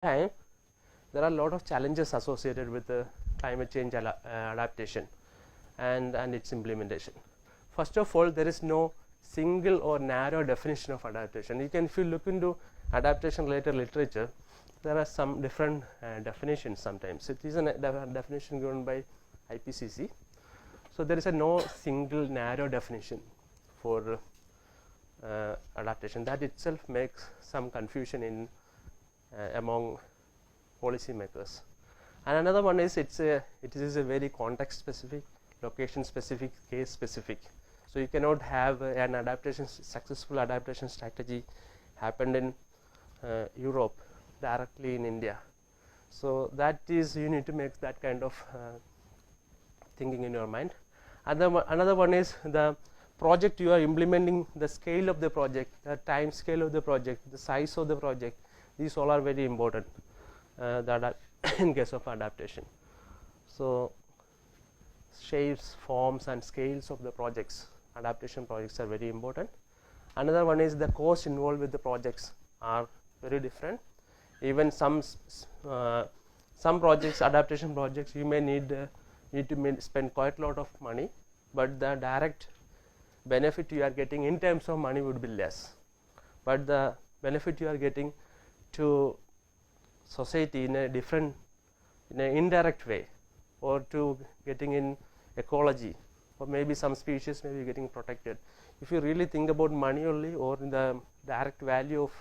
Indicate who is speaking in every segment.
Speaker 1: time, there are a lot of challenges associated with climate change adaptation and its implementation. First of all, there is no single or narrow definition of adaptation. If you look into adaptation related literature, there are some different definitions sometimes. It is a definition given by IPCC. So there is no single narrow definition for adaptation. That itself makes some confusion in among policy makers. And another one is it is a very context specific, location specific, case specific. So you cannot have an successful adaptation strategy happened in Europe directly in India. So that is, you need to make that kind of thinking in your mind. Another one is the project you are implementing, the scale of the project, the time scale of the project, the size of the project. These all are very important in case of adaptation. So shapes, forms and scales of the projects, adaptation projects are very important. Another one is the cost involved with the projects are very different. Even some projects, adaptation projects, you may need to spend quite a lot of money, but the direct benefit you are getting in terms of money would be less, but the benefit you are getting to society in a different, in an indirect way, or to getting in ecology, or maybe some species may be getting protected. If you really think about money only, or in the direct value of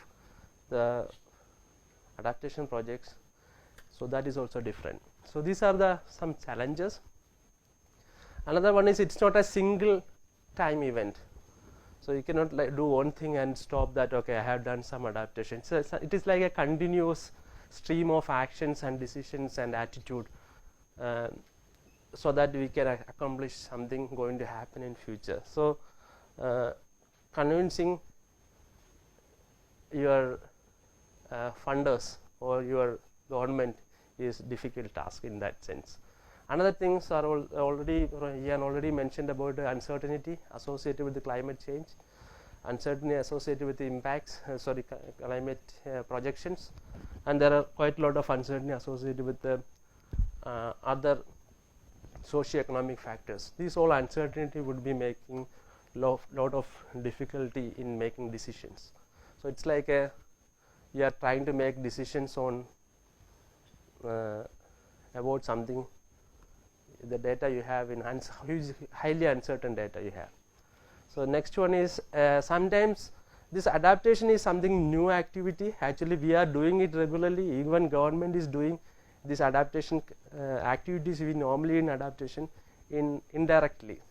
Speaker 1: the adaptation projects, so that is also different. So these are some challenges. Another one is it's not a single time event. So you cannot do one thing and stop that, okay, I have done some adaptation. So it is like a continuous stream of actions and decisions and attitude, so that we can accomplish something going to happen in future. So convincing your funders or your government is difficult task in that sense. Another things are Ian already mentioned about the uncertainty associated with the climate change, uncertainty associated with the impacts, climate projections, and there are quite a lot of uncertainty associated with the other socio-economic factors. These all uncertainty would be making lot of difficulty in making decisions. So it's like you are trying to make decisions on about something, the data you have in highly uncertain data you have. So next one is sometimes this adaptation is something new activity. Actually we are doing it regularly, even government is doing this adaptation activities we normally in adaptation indirectly,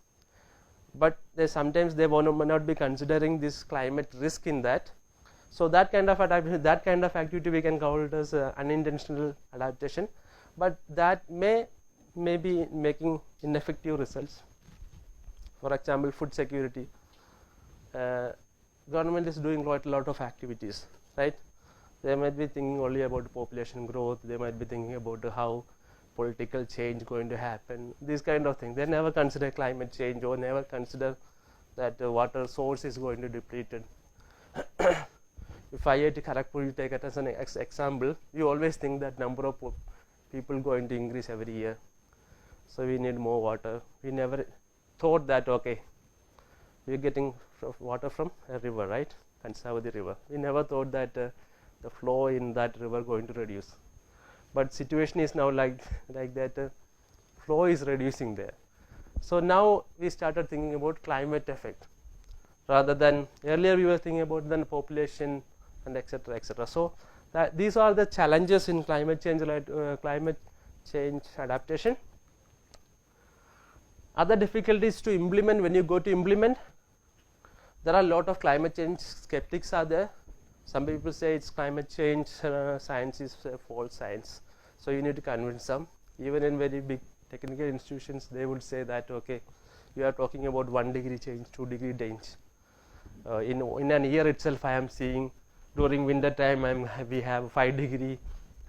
Speaker 1: but sometimes they may not be considering this climate risk in that. So that kind of adaptation, that kind of activity we can call it as unintentional adaptation, but that may be making ineffective results. For example, food security, government is doing quite a lot of activities, right? They might be thinking only about population growth, they might be thinking about how political change going to happen, these kind of things. They never consider climate change, or never consider that water source is going to depleted. If IIT Kharagpur, you take it as an example, you always think that number of people going to increase every year, so we need more water. We never thought that, okay, we are getting water from a river, right, Kansavati river. We never thought that the flow in that river going to reduce, but situation is now like that, flow is reducing there. So now we started thinking about climate effect, rather than earlier we were thinking about the population and etc., etc. So these are the challenges in climate change adaptation. Other difficulties to implement, when you go to implement, there are a lot of climate change skeptics are there. Some people say it's climate change science is false science, so you need to convince them. Even in very big technical institutions, they would say that, okay, you are talking about 1 degree change, 2 degree change. In an year itself, I am seeing during winter time we have 5 degree,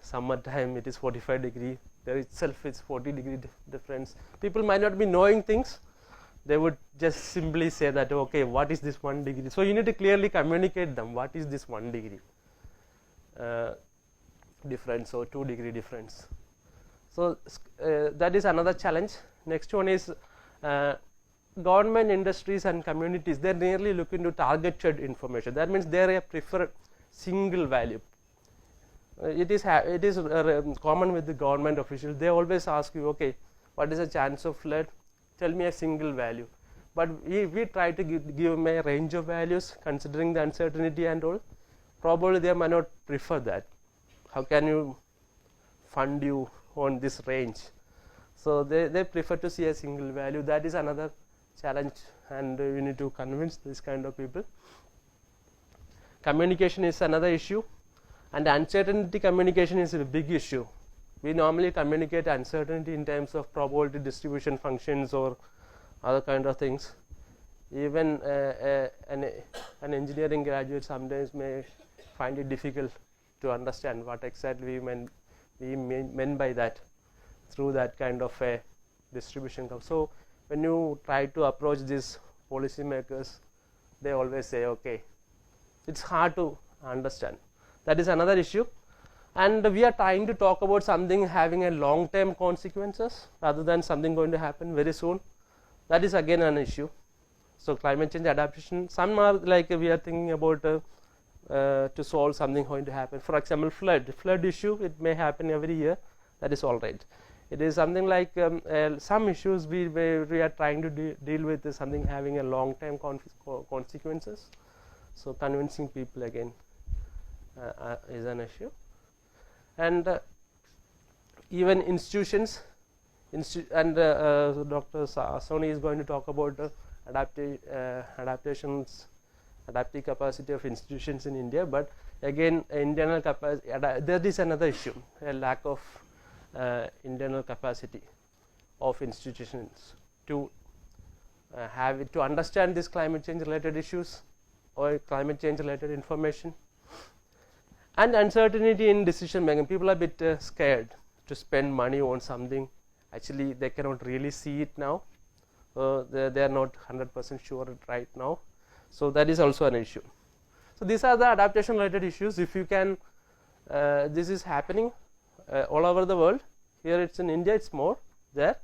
Speaker 1: summer time it is 45 degree. There itself is 40 degree difference. People might not be knowing things. They would just simply say that, okay, what is this 1 degree? So you need to clearly communicate them, what is this 1 degree? difference or 2-degree difference. So that is another challenge. Next one is government, industries and communities, they are nearly looking to targeted information. That means they prefer single value. It is common with the government officials. They always ask you, okay, what is the chance of flood? Tell me a single value. But we try to give them a range of values considering the uncertainty and all. Probably they might not prefer that. How can you fund you on this range? So they prefer to see a single value. That is another challenge, and you need to convince this kind of people. Communication is another issue, and uncertainty communication is a big issue. We normally communicate uncertainty in terms of probability distribution functions or other kind of things. Even an engineering graduate sometimes may find it difficult to understand what exactly we meant by that through that kind of a distribution curve. So when you try to approach these policymakers, they always say, okay, it's hard to understand. That is another issue. And we are trying to talk about something having a long-term consequences rather than something going to happen very soon. That is again an issue. So climate change adaptation, some are like we are thinking about to solve something going to happen. For example, flood issue, it may happen every year. That is all right. It is something like some issues we are trying to deal with is something having a long-term consequences. So convincing people again is an issue. And even institutions, and Dr. Soni is going to talk about adaptative capacity of institutions in India. But again, internal capacity, there is another issue, a lack of internal capacity of institutions to to understand these climate change related issues or climate change related information. And uncertainty in decision making. People are a bit scared to spend money on something. Actually, they cannot really see it now. They are not 100% sure right now. So that is also an issue. So these are the adaptation related issues. If you can, this is happening all over the world. Here it's in India, it's more there.